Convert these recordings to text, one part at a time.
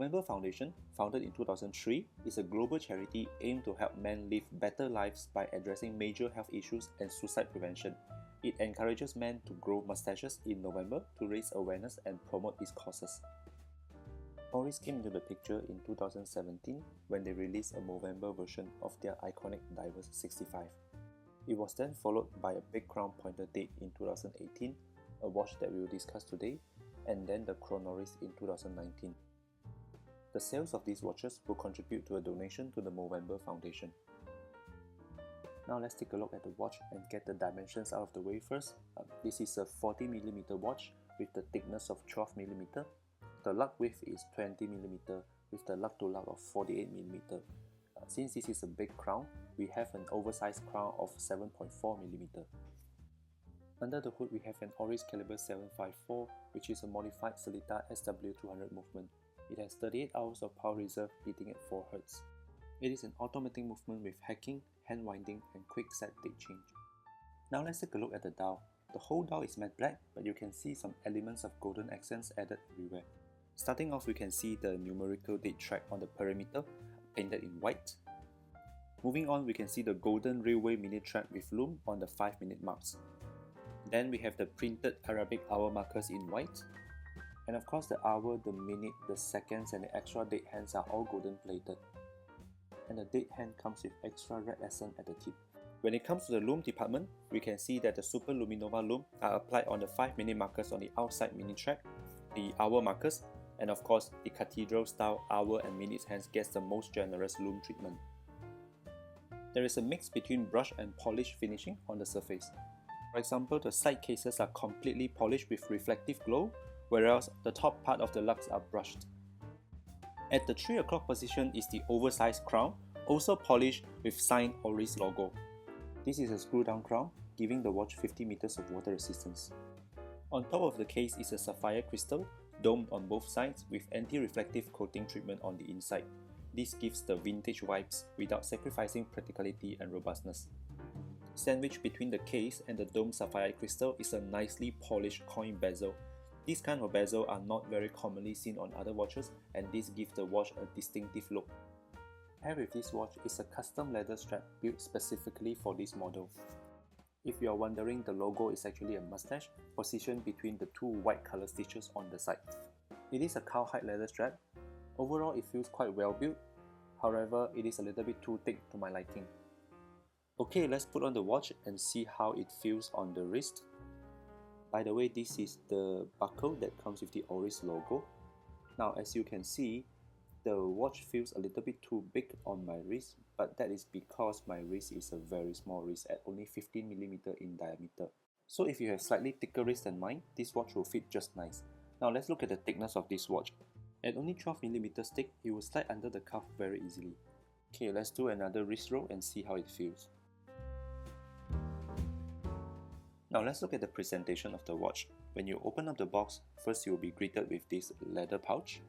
Movember Foundation, founded in 2003, is a global charity aimed to help men live better lives by addressing major health issues and suicide prevention. It encourages men to grow mustaches in November to raise awareness and promote its causes. Oris came into the picture in 2017 when they released a Movember version of their iconic Divers 65. It was then followed by a Big Crown pointer date in 2018, a watch that we will discuss today, and then the Oris in 2019. The sales of these watches will contribute to a donation to the Movember Foundation. Now let's take a look at the watch and get the dimensions out of the way first. This is a 40mm watch with the thickness of 12mm. The lug width is 20mm with the lug to lug of 48mm. Since this is a big crown, we have an oversized crown of 7.4mm. Under the hood we have an Oris caliber 754, which is a modified Seletar SW200 movement. It has 38 hours of power reserve beating at 4 Hz. It is an automatic movement with hacking, hand winding and quick set date change. Now let's take a look at the dial. The whole dial is matte black, but you can see some elements of golden accents added everywhere. Starting off, we can see the numerical date track on the perimeter, painted in white. Moving on, we can see the golden railway minute track with loom on the 5-minute marks. Then we have the printed Arabic hour markers in white. And of course the hour, the minute, the seconds and the extra date hands are all golden plated. And the date hand comes with extra red accent at the tip. When it comes to the loom department, we can see that the Super Luminova loom are applied on the 5-minute markers on the outside minute track, the hour markers, and of course the cathedral style hour and minutes hands gets the most generous loom treatment. There is a mix between brush and polish finishing on the surface. For example, the side cases are completely polished with reflective glow, whereas the top part of the lugs are brushed. At the 3 o'clock position is the oversized crown, also polished with signed Oris logo. This is a screw down crown, giving the watch 50 meters of water resistance. On top of the case is a sapphire crystal, domed on both sides with anti-reflective coating treatment on the inside. This gives the vintage vibes without sacrificing practicality and robustness. Sandwiched between the case and the domed sapphire crystal is a nicely polished coin bezel. These kind of bezel are not very commonly seen on other watches, and this gives the watch a distinctive look. Paired with this watch is a custom leather strap built specifically for this model. If you are wondering, the logo is actually a mustache positioned between the 2 white color stitches on the side. It is a cowhide leather strap. Overall it feels quite well built, however it is a little bit too thick to my liking. Okay, let's put on the watch and see how it feels on the wrist. By the way, this is the buckle that comes with the Oris logo. Now as you can see, the watch feels a little bit too big on my wrist, but that is because my wrist is a very small wrist at only 15mm in diameter. So if you have slightly thicker wrist than mine, this watch will fit just nice. Now let's look at the thickness of this watch. At only 12mm thick, it will slide under the cuff very easily. Okay, let's do another wrist roll and see how it feels. Now let's look at the presentation of the watch. When you open up the box, first you will be greeted with this leather pouch.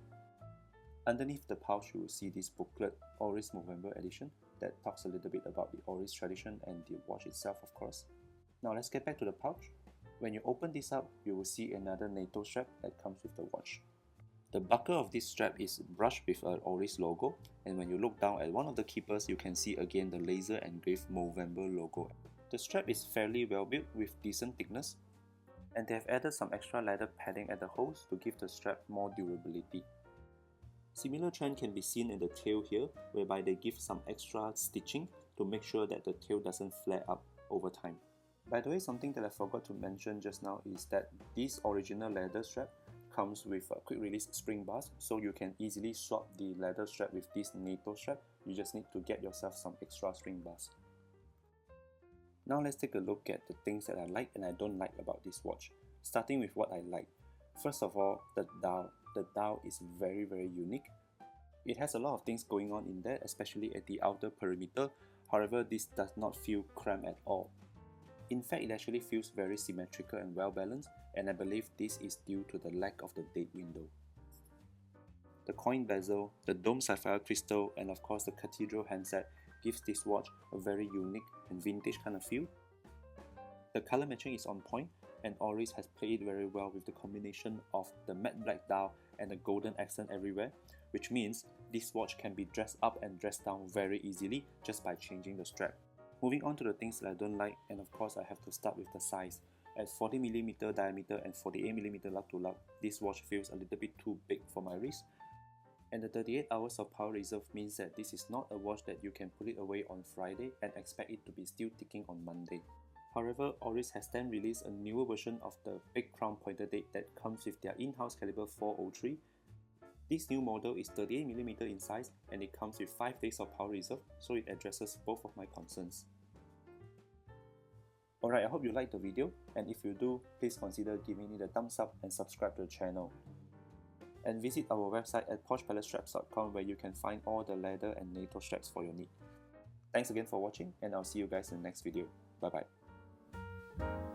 Underneath the pouch you will see this booklet, Oris Movember edition, that talks a little bit about the Oris tradition and the watch itself, of course. Now let's get back to the pouch. When you open this up, you will see another NATO strap that comes with the watch. The buckle of this strap is brushed with an Oris logo, and when you look down at one of the keepers, you can see again the laser engraved Movember logo. The strap is fairly well built with decent thickness, and they have added some extra leather padding at the holes to give the strap more durability. Similar trend can be seen in the tail here, whereby they give some extra stitching to make sure that the tail doesn't flare up over time. By the way, something that I forgot to mention just now is that this original leather strap comes with a quick release spring bars, so you can easily swap the leather strap with this NATO strap. You just need to get yourself some extra spring bars. Now let's take a look at the things that I like and I don't like about this watch. Starting with what I like. First of all, the dial. The dial is very unique. It has a lot of things going on in there, especially at the outer perimeter. However, this does not feel cramped at all. In fact, it actually feels very symmetrical and well balanced, and I believe this is due to the lack of the date window. The coin bezel, the dome sapphire crystal, and of course the cathedral handset gives this watch a very unique and vintage kind of feel. The color matching is on point, and Oris has played very well with the combination of the matte black dial and the golden accent everywhere, which means this watch can be dressed up and dressed down very easily just by changing the strap. Moving on to the things that I don't like, and of course I have to start with the size. At 40mm diameter and 48mm lug to lug, this watch feels a little bit too big for my wrist. And the 38 hours of power reserve means that this is not a watch that you can put it away on Friday and expect it to be still ticking on Monday. However, Oris has then released a newer version of the Big Crown pointer date that comes with their in-house caliber 403. This new model is 38mm in size and it comes with 5 days of power reserve, so it addresses both of my concerns. Alright, I hope you liked the video, and if you do, please consider giving it a thumbs up and subscribe to the channel. And visit our website at poshpalacestraps.com where you can find all the leather and NATO straps for your need. Thanks again for watching, and I'll see you guys in the next video. Bye bye.